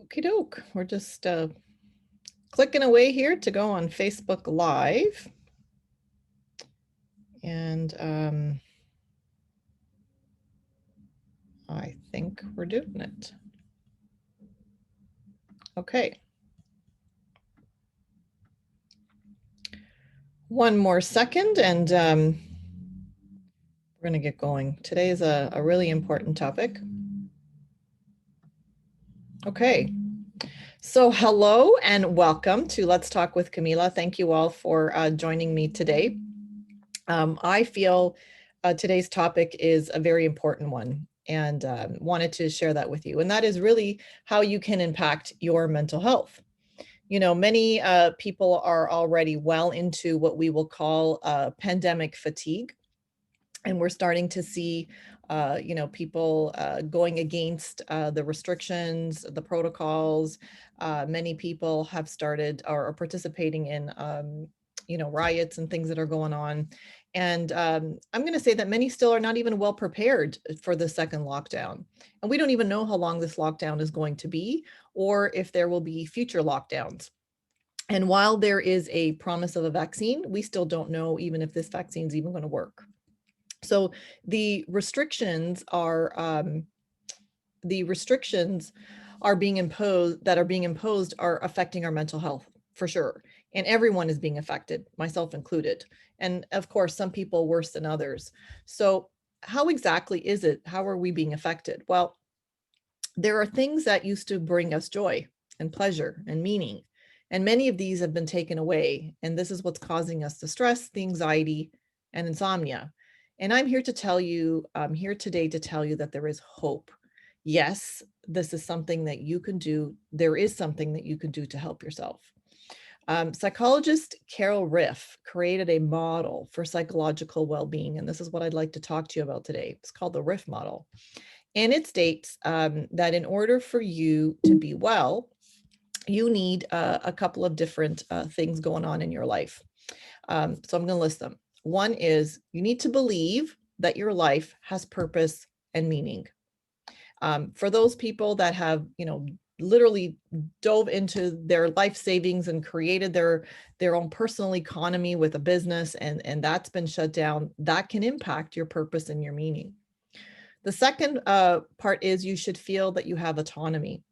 Okie doke. We're just clicking away here to go on Facebook Live. And I think we're doing it. Okay. One more second and we're going to get going. Today is a really important topic. Okay. So hello and welcome to Let's Talk with Camila. Thank you all for joining me today. I feel today's topic is a very important one and wanted to share that with you. And that is really how you can impact your mental health. You know, many people are already well into what we will call pandemic fatigue. And we're starting to see, people going against the restrictions, the protocols. Many people have started or are participating in, riots and things that are going on. And I'm going to say that many still are not even well prepared for the second lockdown. And we don't even know how long this lockdown is going to be or if there will be future lockdowns. And while there is a promise of a vaccine, we still don't know even if this vaccine is even going to work. So the restrictions are being imposed are affecting our mental health for sure. And everyone is being affected, myself included. And of course, some people worse than others. So how exactly is it? How are we being affected? Well, there are things that used to bring us joy and pleasure and meaning. And many of these have been taken away. And this is what's causing us the stress, the anxiety, and insomnia. And I'm here today to tell you that there is hope. Yes, this is something that you can do. There is something that you can do to help yourself. Psychologist Carol Riff created a model for psychological well-being. And this is what I'd like to talk to you about today. It's called the Riff model. And it states that in order for you to be well, you need a couple of different things going on in your life. So I'm going to list them. One is you need to believe that your life has purpose and meaning. For those people that have, literally dove into their life savings and created their own personal economy with a business and that's been shut down, that can impact your purpose and your meaning. The second part is you should feel that you have autonomy.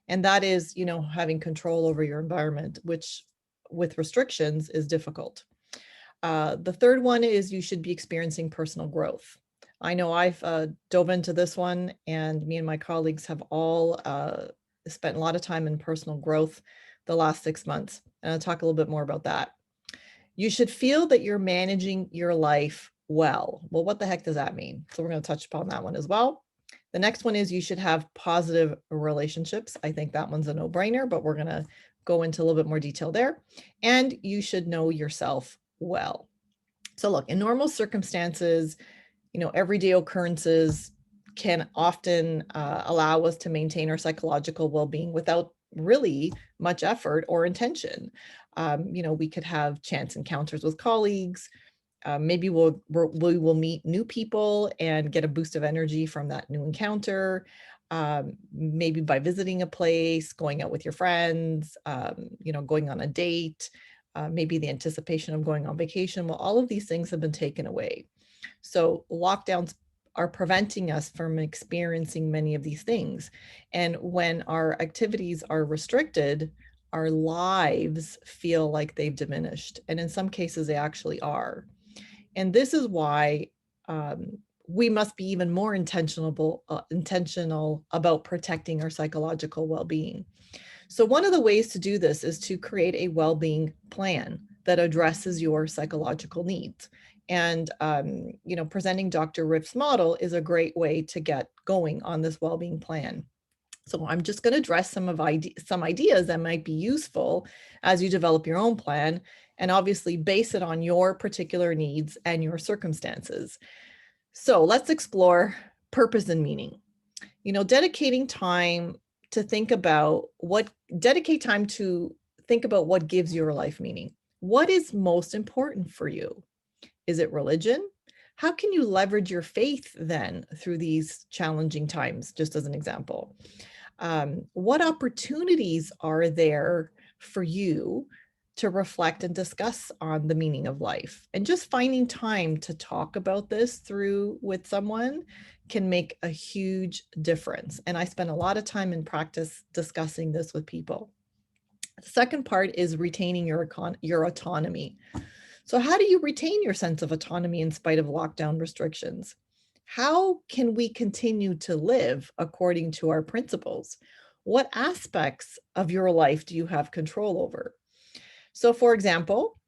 And that is, having control over your environment, which with restrictions is difficult. The third one is you should be experiencing personal growth. I know I've dove into this one, and me and my colleagues have all spent a lot of time in personal growth the last 6 months. And I'll talk a little bit more about that. You should feel that you're managing your life well. Well, what the heck does that mean? So we're going to touch upon that one as well. The next one is you should have positive relationships. I think that one's a no-brainer, but we're going to go into a little bit more detail there. And you should know yourself well. So look, in normal circumstances, everyday occurrences can often allow us to maintain our psychological well-being without really much effort or intention. We could have chance encounters with colleagues. Maybe we will meet new people and get a boost of energy from that new encounter. Maybe by visiting a place, going out with your friends, going on a date, maybe the anticipation of going on vacation. Well, all of these things have been taken away. So lockdowns are preventing us from experiencing many of these things. And when our activities are restricted, our lives feel like they've diminished. And in some cases, they actually are. And this is why we must be even more intentional about protecting our psychological well-being. So one of the ways to do this is to create a well-being plan that addresses your psychological needs. And, presenting Dr. Riff's model is a great way to get going on this well-being plan. So I'm just going to address some ideas that might be useful as you develop your own plan, and obviously base it on your particular needs and your circumstances. So let's explore purpose and meaning. Dedicating time to think about what gives your life meaning. What is most important for you? Is it religion? How can you leverage your faith then through these challenging times, just as an example? What opportunities are there for you to reflect and discuss on the meaning of life? And just finding time to talk about this through with someone can make a huge difference. And I spend a lot of time in practice discussing this with people. The second part is retaining your autonomy. So, how do you retain your sense of autonomy in spite of lockdown restrictions? How can we continue to live according to our principles? What aspects of your life do you have control over? So, for example,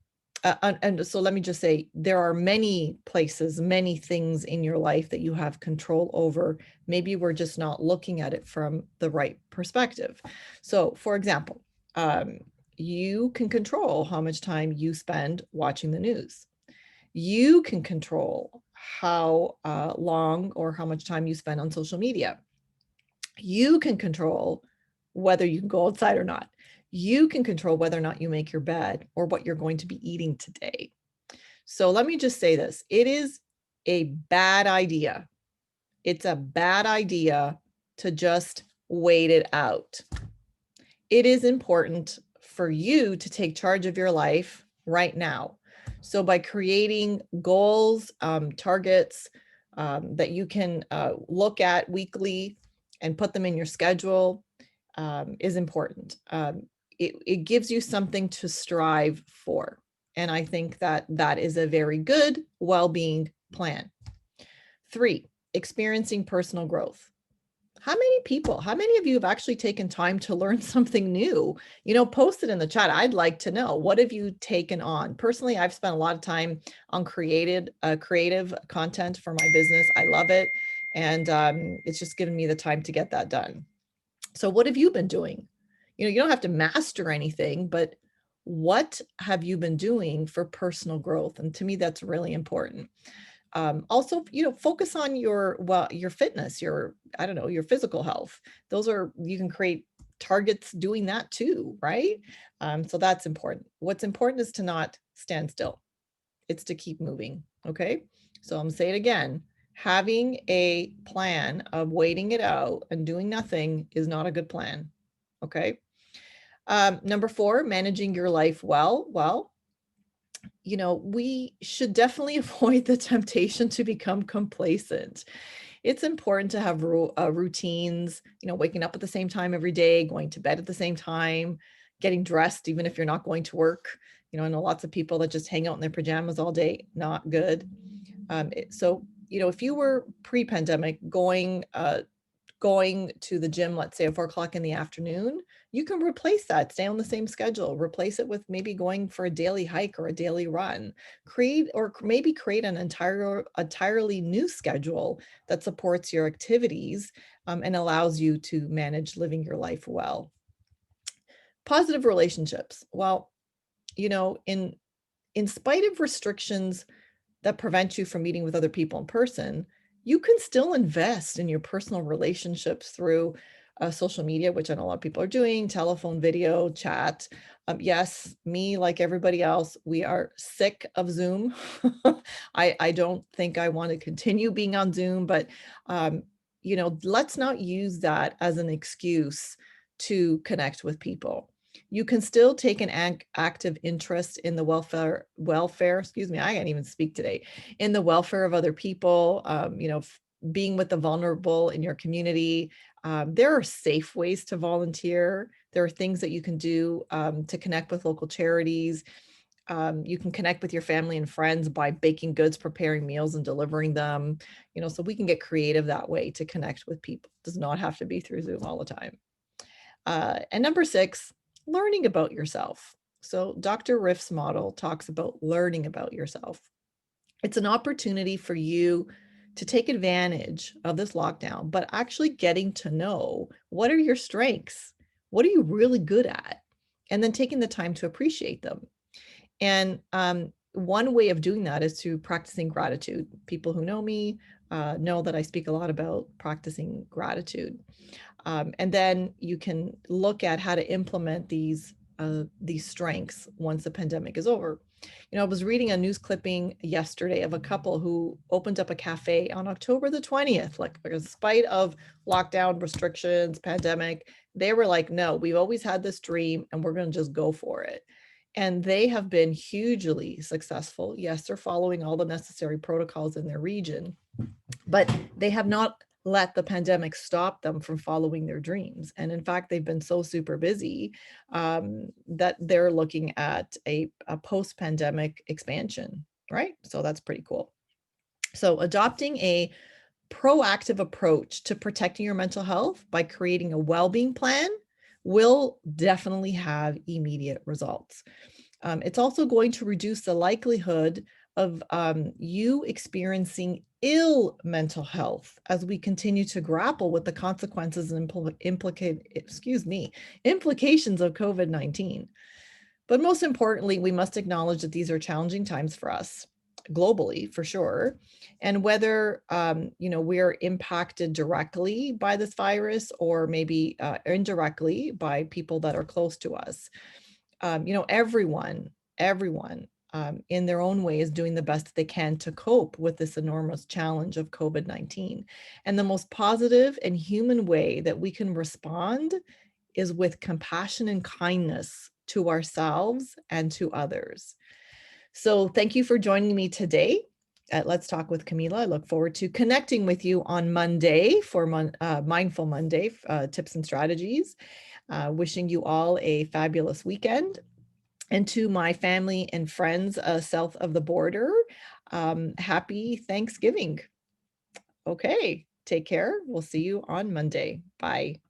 and so let me just say there are many places, many things in your life that you have control over. Maybe we're just not looking at it from the right perspective. So, for example, um, you can control how much time you spend watching the news. You can control how long or how much time you spend on social media. You can control whether you can go outside or not. You can control whether or not you make your bed or what you're going to be eating today. So let me just say this. It is a bad idea. It's a bad idea to just wait it out. It is important for you to take charge of your life right now. So by creating goals, targets that you can look at weekly and put them in your schedule is important. It gives you something to strive for. And I think that that is a very good well-being plan. 3, experiencing personal growth. How many of you have actually taken time to learn something new? Post it in the chat. I'd like to know, what have you taken on? Personally, I've spent a lot of time on creative content for my business. I love it. And it's just given me the time to get that done. So what have you been doing? You don't have to master anything, but what have you been doing for personal growth? And to me, that's really important. Also, focus on your fitness, your physical health. You can create targets doing that too, right? So that's important. What's important is to not stand still. It's to keep moving. Okay. So I'm gonna say it again. Having a plan of waiting it out and doing nothing is not a good plan. Okay. Number 4, managing your life well. Well, we should definitely avoid the temptation to become complacent. It's important to have routines, waking up at the same time every day, going to bed at the same time, getting dressed, even if you're not going to work. I know lots of people that just hang out in their pajamas all day, not good. So, if you were pre-pandemic going to the gym, let's say at 4 o'clock in the afternoon, you can replace that, stay on the same schedule, replace it with maybe going for a daily hike or a daily run, create an entirely new schedule that supports your activities and allows you to manage living your life well. Positive relationships. Well, in spite of restrictions that prevent you from meeting with other people in person, you can still invest in your personal relationships through social media, which I know a lot of people are doing, telephone, video, chat. Yes, me, like everybody else, we are sick of Zoom. I don't think I want to continue being on Zoom, but let's not use that as an excuse to connect with people. You can still take an active interest in the welfare, excuse me, I can't even speak today, in the welfare of other people, being with the vulnerable in your community. There are safe ways to volunteer. There are things that you can do to connect with local charities. You can connect with your family and friends by baking goods, preparing meals, and delivering them. So we can get creative that way to connect with people. It does not have to be through Zoom all the time. And number 6, learning about yourself. So Dr. Riff's model talks about learning about yourself. It's an opportunity for you to take advantage of this lockdown, but actually getting to know, what are your strengths? What are you really good at? And then taking the time to appreciate them. And one way of doing that is through practicing gratitude. People who know me know that I speak a lot about practicing gratitude. And then you can look at how to implement these strengths once the pandemic is over. I was reading a news clipping yesterday of a couple who opened up a cafe on October the 20th, like in spite of lockdown restrictions, pandemic. They were like, no, we've always had this dream and we're going to just go for it. And they have been hugely successful. Yes, they're following all the necessary protocols in their region, but they have not let the pandemic stop them from following their dreams. And in fact, they've been so super busy that they're looking at a post-pandemic expansion, right? So that's pretty cool. So adopting a proactive approach to protecting your mental health by creating a well-being plan will definitely have immediate results. It's also going to reduce the likelihood of you experiencing ill mental health as we continue to grapple with the consequences and implications of COVID-19. But most importantly, we must acknowledge that these are challenging times for us globally, for sure. And whether, we're impacted directly by this virus or maybe indirectly by people that are close to us. Everyone in their own way is doing the best they can to cope with this enormous challenge of COVID-19. And the most positive and human way that we can respond is with compassion and kindness to ourselves and to others. So thank you for joining me today at Let's Talk with Camila. I look forward to connecting with you on Monday for Mindful Monday tips and strategies. Wishing you all a fabulous weekend. And to my family and friends south of the border, happy Thanksgiving. Okay, take care. We'll see you on Monday. Bye.